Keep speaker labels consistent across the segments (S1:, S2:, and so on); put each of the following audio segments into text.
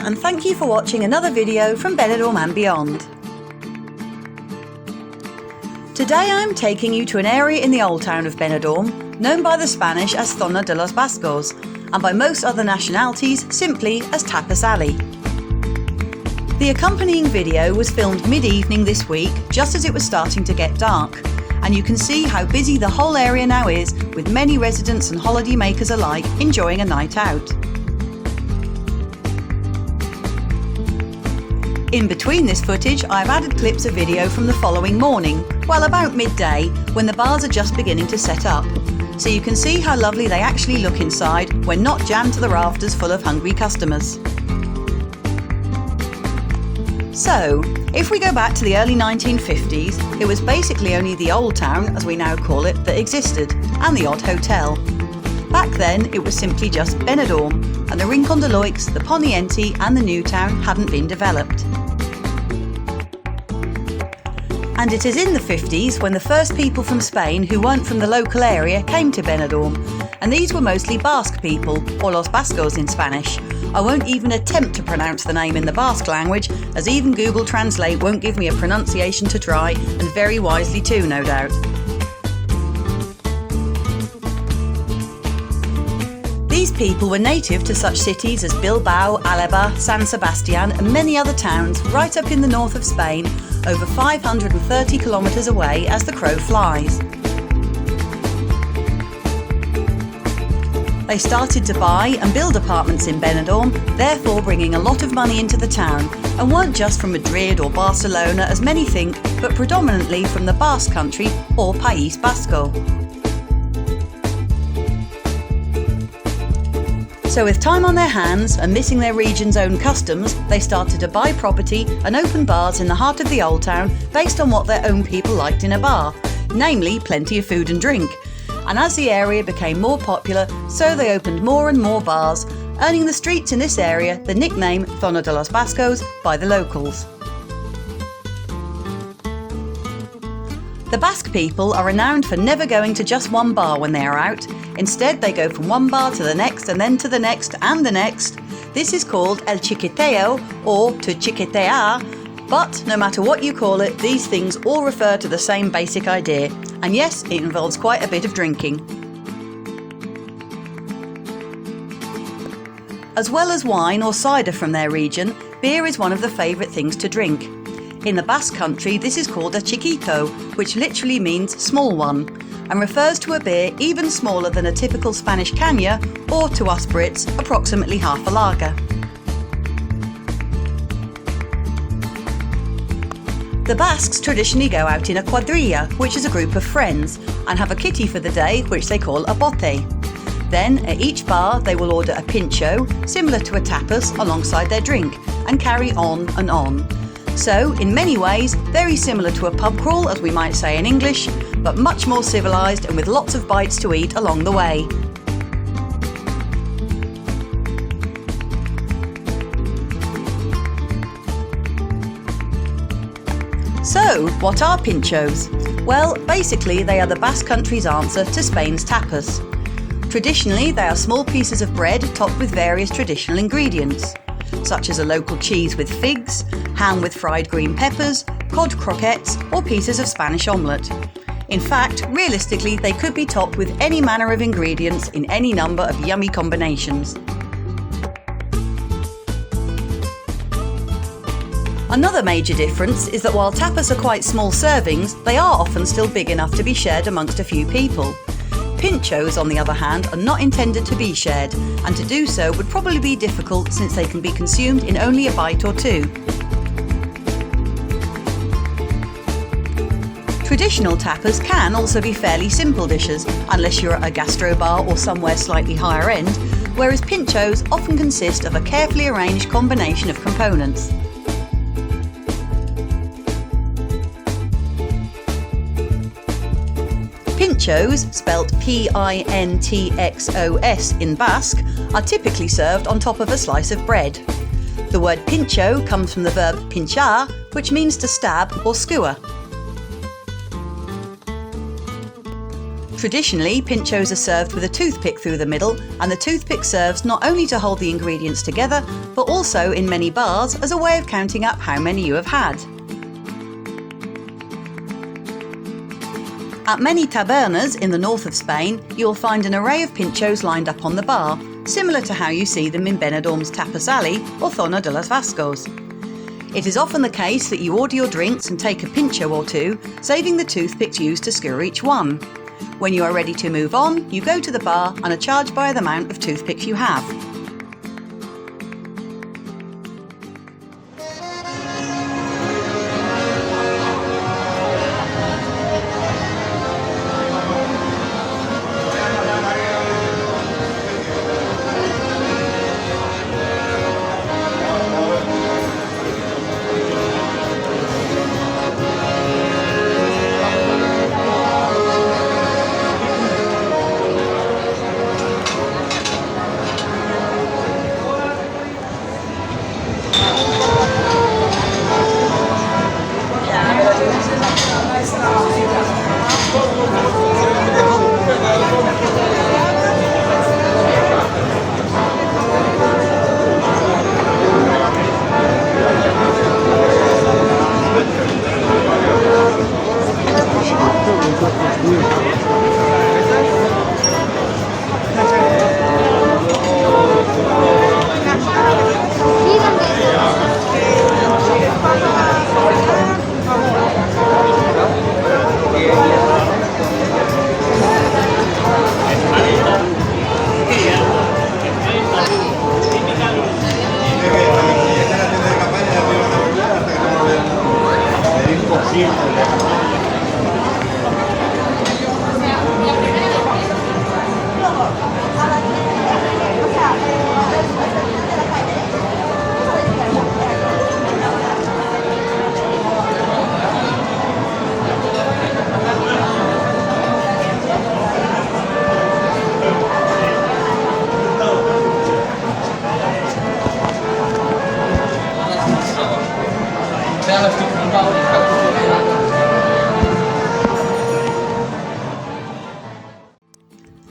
S1: and thank you for watching another video from Benidorm and beyond. Today I am taking you to an area in the old town of Benidorm, known by the Spanish as Zona de los Vascos, and by most other nationalities simply as Tapas Alley. The accompanying video was filmed mid-evening this week, just as it was starting to get dark, and you can see how busy the whole area now is, with many residents and holiday makers alike enjoying a night out. In between this footage, I've added clips of video from the following morning, well about midday, when the bars are just beginning to set up, so you can see how lovely they actually look inside when not jammed to the rafters full of hungry customers. So, if we go back to the early 1950s, it was basically only the old town, as we now call it, that existed, and the odd hotel. Back then, it was simply just Benidorm, and the Rincon de Loix, the Poniente and the new town hadn't been developed. And it is in the 50s when the first people from Spain who weren't from the local area came to Benidorm, and these were mostly Basque people, or Los Vascos in Spanish. I won't even attempt to pronounce the name in the Basque language, as even Google Translate won't give me a pronunciation to try, and very wisely too, no doubt. These people were native to such cities as Bilbao, Alaba, San Sebastian and many other towns right up in the north of Spain, over 530 kilometres away as the crow flies. They started to buy and build apartments in Benidorm, therefore bringing a lot of money into the town, and weren't just from Madrid or Barcelona as many think, but predominantly from the Basque country or País Vasco. So with time on their hands and missing their region's own customs, they started to buy property and open bars in the heart of the old town based on what their own people liked in a bar, namely plenty of food and drink. And as the area became more popular, so they opened more and more bars, earning the streets in this area the nickname Zona de los Vascos by the locals. The Basque people are renowned for never going to just one bar when they are out. Instead, they go from one bar to the next and then to the next and the next. This is called el chiquiteo, or to chiquitear, but no matter what you call it, these things all refer to the same basic idea. And yes, it involves quite a bit of drinking. As well as wine or cider from their region, beer is one of the favourite things to drink. In the Basque country, this is called a Chiquito, which literally means small one, and refers to a beer even smaller than a typical Spanish caña, or to us Brits, approximately half a lager. The Basques traditionally go out in a cuadrilla, which is a group of friends, and have a kitty for the day, which they call a bote. Then, at each bar, they will order a pincho, similar to a tapas, alongside their drink, and carry on and on. So, in many ways, very similar to a pub crawl, as we might say in English, but much more civilised and with lots of bites to eat along the way. So, what are pinchos? Well, basically they are the Basque country's answer to Spain's tapas. Traditionally, they are small pieces of bread topped with various traditional ingredients, such as a local cheese with figs, ham with fried green peppers, cod croquettes, or pieces of Spanish omelette. In fact, realistically, they could be topped with any manner of ingredients in any number of yummy combinations. Another major difference is that while tapas are quite small servings, they are often still big enough to be shared amongst a few people. Pinchos, on the other hand, are not intended to be shared, and to do so would probably be difficult since they can be consumed in only a bite or two. Traditional tapas can also be fairly simple dishes, unless you're at a gastro bar or somewhere slightly higher end, whereas pinchos often consist of a carefully arranged combination of components. Pinchos, spelt P-I-N-T-X-O-S in Basque, are typically served on top of a slice of bread. The word pincho comes from the verb pinchar, which means to stab or skewer. Traditionally, pinchos are served with a toothpick through the middle, and the toothpick serves not only to hold the ingredients together, but also in many bars as a way of counting up how many you have had. At many tabernas in the north of Spain, you'll find an array of pinchos lined up on the bar, similar to how you see them in Benidorm's Tapas Alley or Zona de los Vascos. It is often the case that you order your drinks and take a pincho or two, saving the toothpicks used to skewer each one. When you are ready to move on, you go to the bar and are charged by the amount of toothpicks you have.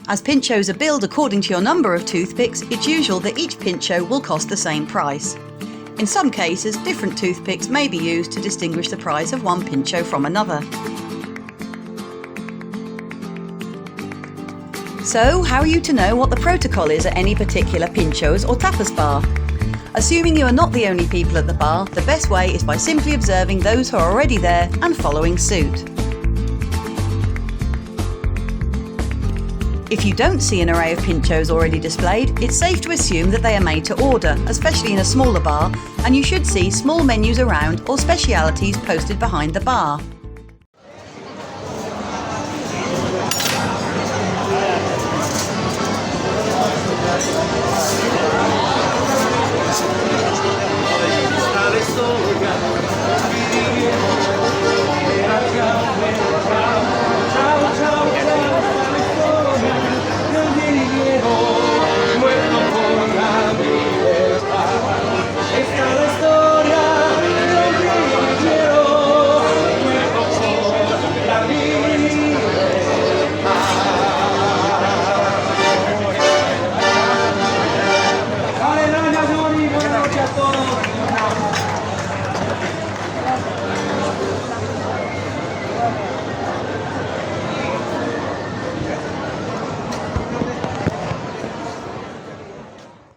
S1: As pinchos are billed according to your number of toothpicks, it's usual that each pincho will cost the same price. In some cases, different toothpicks may be used to distinguish the price of one pincho from another. So, how are you to know what the protocol is at any particular pinchos or tapas bar? Assuming you are not the only people at the bar, the best way is by simply observing those who are already there and following suit. If you don't see an array of pinchos already displayed, it's safe to assume that they are made to order, especially in a smaller bar, and you should see small menus around or specialities posted behind the bar.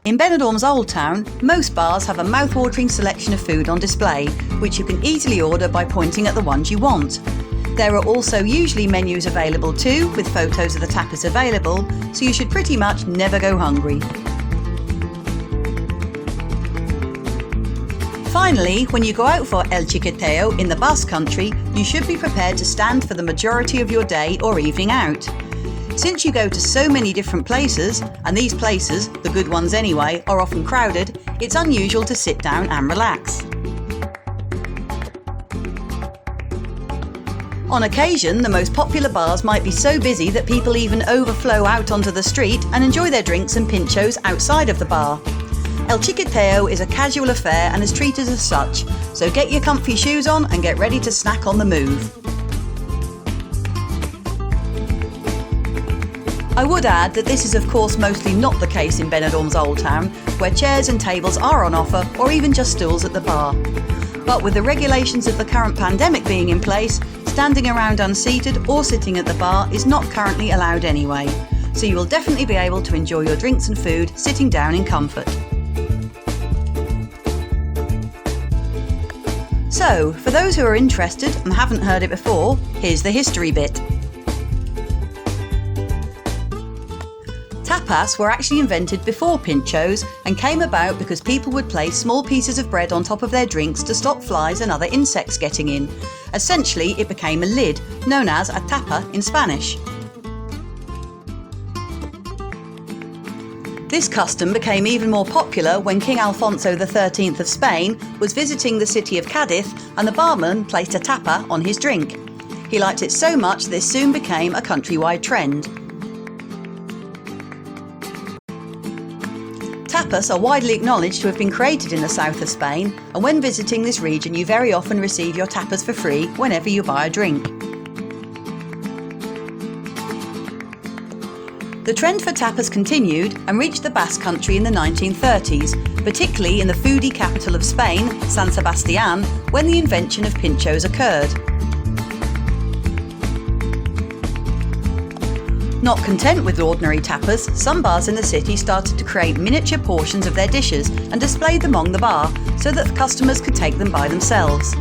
S1: In Benidorm's Old Town, most bars have a mouth-watering selection of food on display, which you can easily order by pointing at the ones you want. There are also usually menus available too, with photos of the tapas available, so you should pretty much never go hungry. Finally, when you go out for El Chiquito in the Basque country, you should be prepared to stand for the majority of your day or evening out. Since you go to so many different places, and these places, the good ones anyway, are often crowded, it's unusual to sit down and relax. On occasion, the most popular bars might be so busy that people even overflow out onto the street and enjoy their drinks and pinchos outside of the bar. El Chiquito is a casual affair and is treated as such, so get your comfy shoes on and get ready to snack on the move. I would add that this is of course mostly not the case in Benidorm's Old Town, where chairs and tables are on offer or even just stools at the bar. But with the regulations of the current pandemic being in place, standing around unseated or sitting at the bar is not currently allowed anyway. So you will definitely be able to enjoy your drinks and food sitting down in comfort. So, for those who are interested and haven't heard it before, here's the history bit. Tapas were actually invented before Pinchos and came about because people would place small pieces of bread on top of their drinks to stop flies and other insects getting in. Essentially, it became a lid, known as a tapa in Spanish. This custom became even more popular when King Alfonso XIII of Spain was visiting the city of Cadiz and the barman placed a tapa on his drink. He liked it so much this soon became a countrywide trend. Tapas are widely acknowledged to have been created in the south of Spain, and when visiting this region you very often receive your tapas for free whenever you buy a drink. The trend for tapas continued and reached the Basque country in the 1930s, particularly in the foodie capital of Spain, San Sebastián, when the invention of Pinchos occurred. Not content with ordinary tapas, some bars in the city started to create miniature portions of their dishes and displayed them on the bar so that the customers could take them by themselves.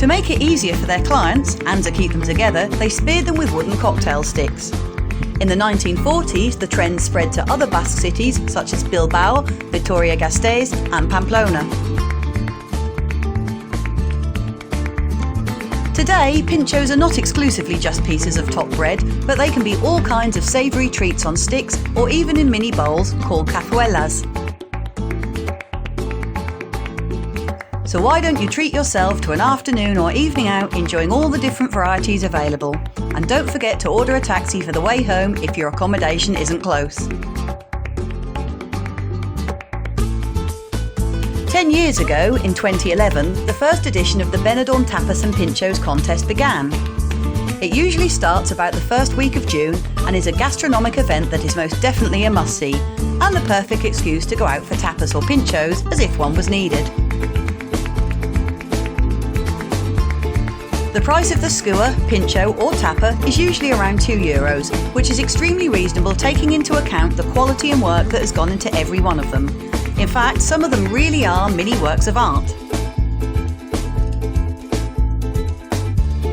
S1: To make it easier for their clients, and to keep them together, they speared them with wooden cocktail sticks. In the 1940s, the trend spread to other Basque cities such as Bilbao, Vitoria-Gasteiz and Pamplona. Today, pinchos are not exclusively just pieces of top bread, but they can be all kinds of savoury treats on sticks or even in mini bowls called cazuelas. So why don't you treat yourself to an afternoon or evening out enjoying all the different varieties available? And don't forget to order a taxi for the way home if your accommodation isn't close. 10 years ago, in 2011, the first edition of the Benidorm Tapas and Pinchos contest began. It usually starts about the first week of June and is a gastronomic event that is most definitely a must-see, and the perfect excuse to go out for tapas or pinchos as if one was needed. The price of the skewer, pincho or tapa is usually around €2, which is extremely reasonable taking into account the quality and work that has gone into every one of them. In fact, some of them really are mini works of art.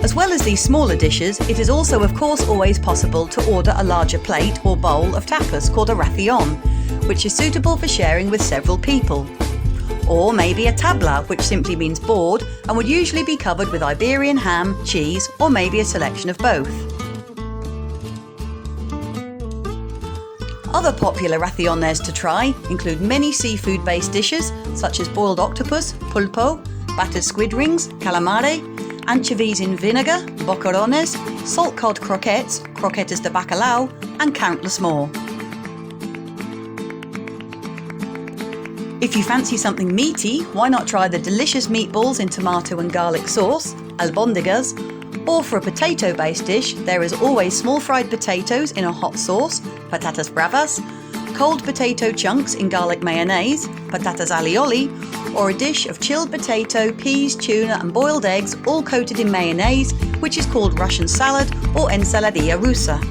S1: As well as these smaller dishes, it is also of course always possible to order a larger plate or bowl of tapas called a ración, which is suitable for sharing with several people. Or maybe a tabla, which simply means board and would usually be covered with Iberian ham, cheese, or maybe a selection of both. Other popular raciones to try include many seafood-based dishes such as boiled octopus, pulpo, battered squid rings, calamare, anchovies in vinegar, boquerones, salt cod croquettes, croquetas de bacalao, and countless more. If you fancy something meaty, why not try the delicious meatballs in tomato and garlic sauce, albóndigas, or for a potato-based dish, there is always small fried potatoes in a hot sauce, patatas bravas, cold potato chunks in garlic mayonnaise, patatas alioli, or a dish of chilled potato, peas, tuna and boiled eggs all coated in mayonnaise, which is called Russian salad or ensaladilla rusa.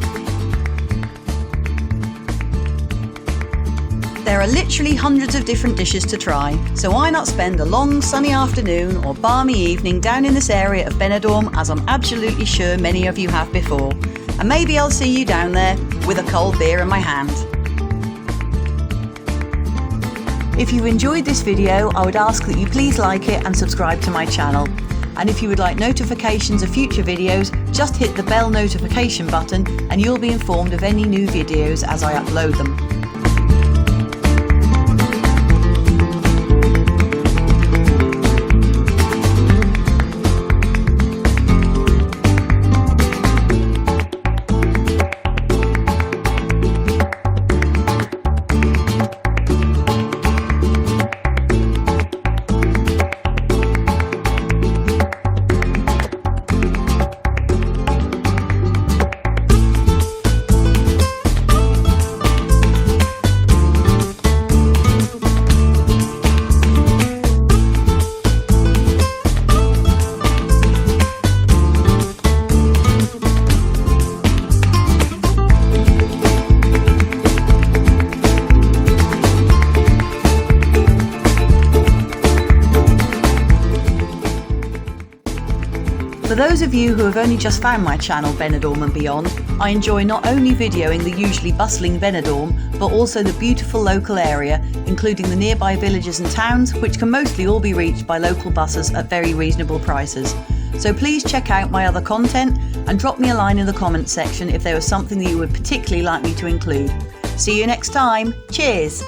S1: There are literally hundreds of different dishes to try, so why not spend a long sunny afternoon or balmy evening down in this area of Benidorm, as I'm absolutely sure many of you have before. And maybe I'll see you down there with a cold beer in my hand. If you enjoyed this video, I would ask that you please like it and subscribe to my channel. And if you would like notifications of future videos, just hit the bell notification button and you'll be informed of any new videos as I upload them. For those of you who have only just found my channel Benidorm and beyond, I enjoy not only videoing the usually bustling Benidorm, but also the beautiful local area, including the nearby villages and towns, which can mostly all be reached by local buses at very reasonable prices. So please check out my other content and drop me a line in the comments section if there was something that you would particularly like me to include. See you next time. Cheers!